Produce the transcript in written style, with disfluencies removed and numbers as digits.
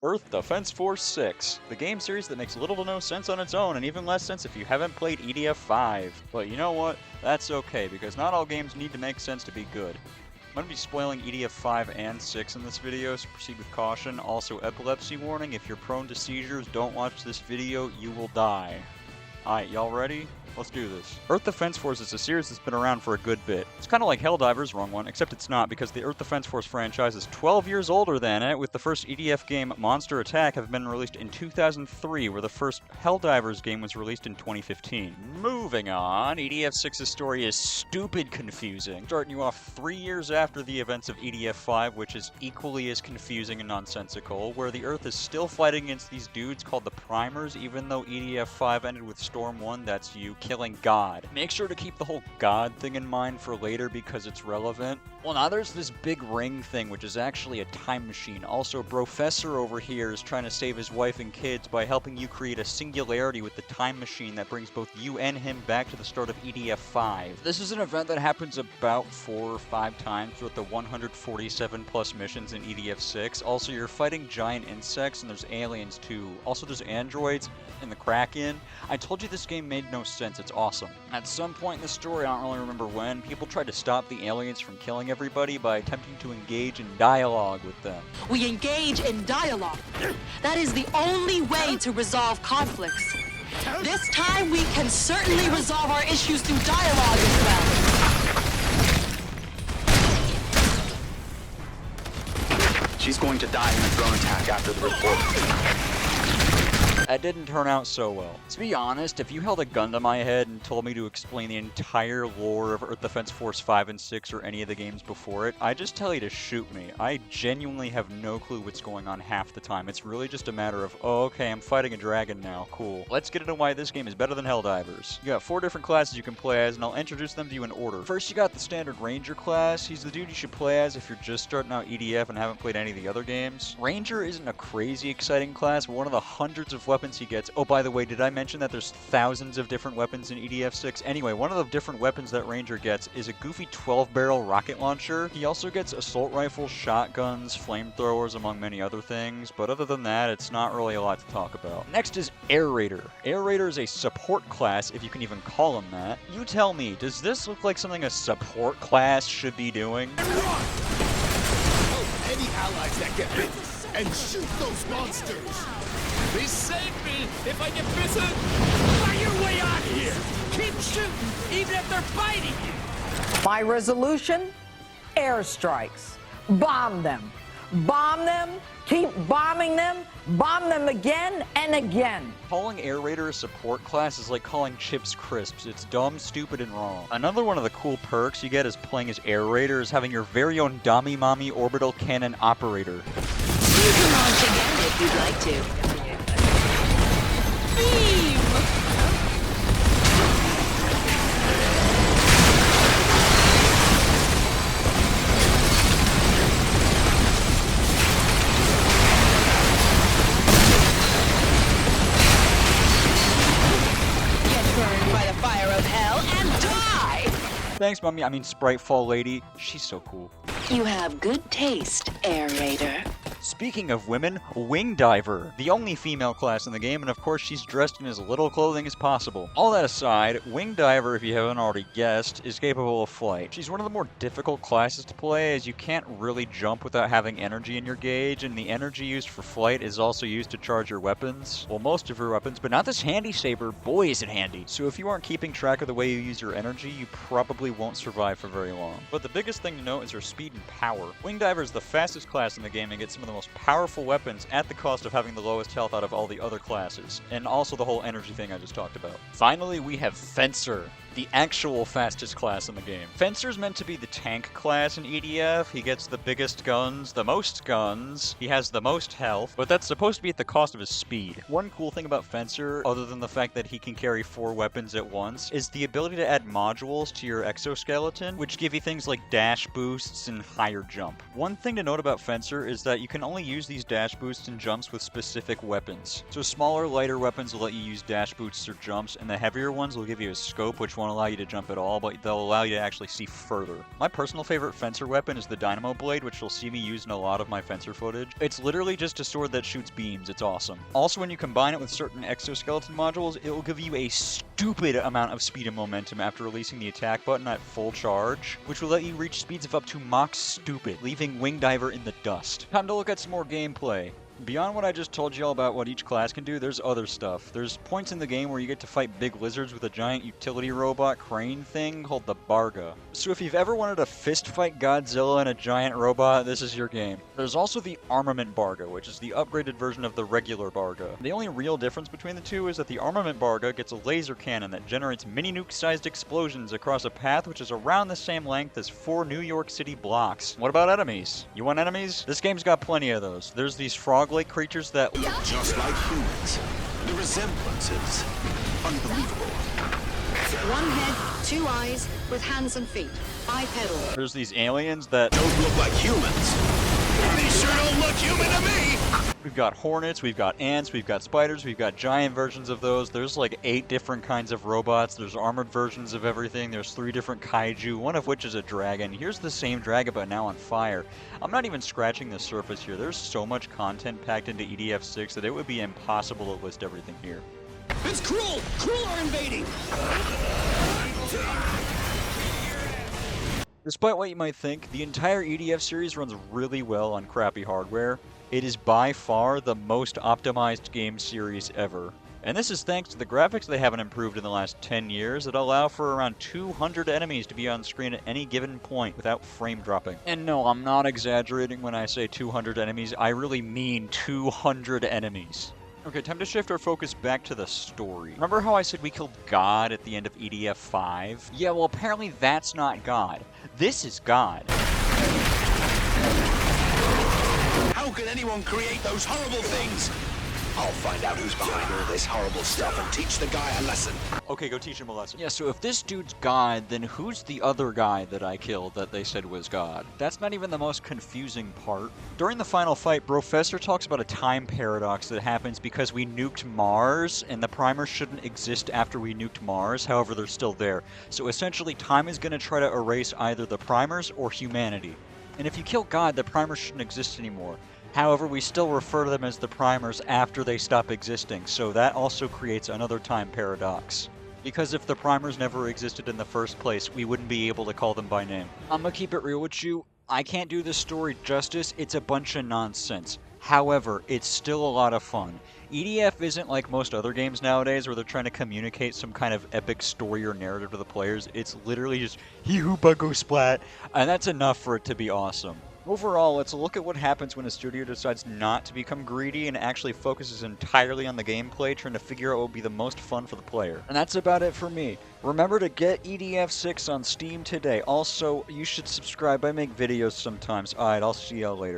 Earth Defense Force 6, the game series that makes little to no sense on its own, and even less sense if you haven't played EDF 5. But you know what? That's okay, because not all games need to make sense to be good. I'm going to be spoiling EDF 5 and 6 in this video, so proceed with caution. Also, epilepsy warning, if you're prone to seizures, don't watch this video, you will die. Alright, y'all ready? Let's do this. Earth Defense Force is a series that's been around for a good bit. It's kind of like Helldivers, wrong one, except it's not, because the Earth Defense Force franchise is 12 years older than it, with the first EDF game, Monster Attack, having been released in 2003, where the first Helldivers game was released in 2015. Moving on, EDF 6's story is stupid confusing, starting you off 3 years after the events of EDF 5, which is equally as confusing and nonsensical, where the Earth is still fighting against these dudes called the Primers, even though EDF 5 ended with Storm 1, that's you, killing God. Make sure to keep the whole God thing in mind for later because it's relevant. Well, now there's this big ring thing, which is actually a time machine. Also, Professor over here is trying to save his wife and kids by helping you create a singularity with the time machine that brings both you and him back to the start of EDF 5. This is an event that happens about 4 or 5 times throughout the 147 plus missions in EDF 6. Also, you're fighting giant insects and there's aliens too. Also, there's androids and the Kraken. I told you this game made no sense. It's awesome. At some point in the story, I don't really remember when, people tried to stop the aliens from killing everybody by attempting to engage in dialogue with them. We engage in dialogue. That is the only way to resolve conflicts. This time we can certainly resolve our issues through dialogue as well. She's going to die in a drone attack after the report. That didn't turn out so well. To be honest, if you held a gun to my head and told me to explain the entire lore of Earth Defense Force 5 and 6 or any of the games before it, I'd just tell you to shoot me. I genuinely have no clue what's going on half the time. It's really just a matter of, oh, okay, I'm fighting a dragon now, cool. Let's get into why this game is better than Helldivers. You got 4 different classes you can play as, and I'll introduce them to you in order. First, you got the standard Ranger class. He's the dude you should play as if you're just starting out EDF and haven't played any of the other games. Ranger isn't a crazy exciting class, but one of the hundreds of weapons he gets. Oh, by the way, did I mention that there's thousands of different weapons in EDF 6? Anyway, one of the different weapons that Ranger gets is a goofy 12-barrel rocket launcher. He also gets assault rifles, shotguns, flamethrowers, among many other things, but other than that, it's not really a lot to talk about. Next is Air Raider. Air Raider is a support class, if you can even call him that. You tell me, does this look like something a support class should be doing? Oh, any allies that get bit and shoot those monsters! Please save me if I get bitten! Find your way out of here! Keep shooting, even if they're biting you! My resolution? Airstrikes. Bomb them. Bomb them, keep bombing them, bomb them again and again. Calling Air Raider a support class is like calling chips crisps. It's dumb, stupid, and wrong. Another one of the cool perks you get as playing as Air Raider is having your very own Dummy Mommy Orbital Cannon Operator. You can launch again if you'd like to. Beam! Get burned by the fire of hell and die! Thanks, Mommy. I mean, Spritefall Lady. She's so cool. You have good taste, Air Raider. Speaking of women, Wing Diver, the only female class in the game, and of course she's dressed in as little clothing as possible. All that aside, Wing Diver, if you haven't already guessed, is capable of flight. She's one of the more difficult classes to play, as you can't really jump without having energy in your gauge, and the energy used for flight is also used to charge your weapons. Well, most of your weapons, but not this handy saber. Boy, is it handy. So if you aren't keeping track of the way you use your energy, you probably won't survive for very long. But the biggest thing to note is her speed and power. Wing Diver is the fastest class in the game and gets some of the most powerful weapons at the cost of having the lowest health out of all the other classes, and also the whole energy thing I just talked about. Finally, we have Fencer, the actual fastest class in the game. Fencer's meant to be the tank class in EDF. He gets the biggest guns, the most guns, he has the most health, but that's supposed to be at the cost of his speed. One cool thing about Fencer, other than the fact that he can carry 4 weapons at once, is the ability to add modules to your exoskeleton, which give you things like dash boosts and higher jump. One thing to note about Fencer is that you can can only use these dash boosts and jumps with specific weapons. So smaller, lighter weapons will let you use dash boosts or jumps, and the heavier ones will give you a scope, which won't allow you to jump at all, but they'll allow you to actually see further. My personal favorite fencer weapon is the dynamo blade, which you'll see me use in a lot of my fencer footage. It's literally just a sword that shoots beams. It's awesome. Also, when you combine it with certain exoskeleton modules, it will give you a stupid amount of speed and momentum after releasing the attack button at full charge, which will let you reach speeds of up to Mach Stupid, leaving Wing Diver in the dust. Time to look at some more gameplay. Beyond what I just told you all about what each class can do, there's other stuff. There's points in the game where you get to fight big lizards with a giant utility robot crane thing called the Barga. So if you've ever wanted to fist fight Godzilla and a giant robot, this is your game. There's also the Armament Barga, which is the upgraded version of the regular Barga. The only real difference between the two is that the Armament Barga gets a laser cannon that generates mini-nuke-sized explosions across a path which is around the same length as 4 New York City blocks. What about enemies? You want enemies? This game's got plenty of those. There's these frog-like creatures that Just like humans. The resemblance is unbelievable. One head, 2 eyes, with hands and feet, bipedal. There's these aliens that Don't look like humans. They sure don't look human to me. we've got hornets, we've got ants, we've got spiders, we've got giant versions of those. There's like 8 different kinds of robots. There's armored versions of everything. There's 3 different kaiju, one of which is a dragon. Here's the same dragon but now on fire. I'm not even scratching the surface here. There's so much content packed into EDF 6 that it would be impossible to list everything here. It's cruel. Cruel are invading. Despite what you might think, the entire EDF series runs really well on crappy hardware. It is by far the most optimized game series ever. And this is thanks to the graphics they haven't improved in the last 10 years that allow for around 200 enemies to be on screen at any given point without frame dropping. And no, I'm not exaggerating when I say 200 enemies, I really mean 200 enemies. Okay, time to shift our focus back to the story. Remember how I said we killed God at the end of EDF 5? Yeah, well apparently that's not God. This is God. How can anyone create those horrible things? I'll find out who's behind all this horrible stuff and teach the guy a lesson. Okay, go teach him a lesson. Yeah, so if this dude's God, then who's the other guy that I killed that they said was God? That's not even the most confusing part. During the final fight, Professor talks about a time paradox that happens because we nuked Mars, and the primers shouldn't exist after we nuked Mars, however they're still there. So essentially, time is going to try to erase either the primers or humanity. And if you kill God, the primers shouldn't exist anymore. However, we still refer to them as the primers after they stop existing, so that also creates another time paradox. Because if the primers never existed in the first place, we wouldn't be able to call them by name. I'm gonna keep it real with you. I can't do this story justice. It's a bunch of nonsense. However, it's still a lot of fun. EDF isn't like most other games nowadays where they're trying to communicate some kind of epic story or narrative to the players. It's literally just hee-hoo go splat, and that's enough for it to be awesome. Overall, let's look at what happens when a studio decides not to become greedy and actually focuses entirely on the gameplay, trying to figure out what will be the most fun for the player. And that's about it for me. Remember to get EDF 6 on Steam today. Also, you should subscribe. I make videos sometimes. Alright, I'll see y'all later.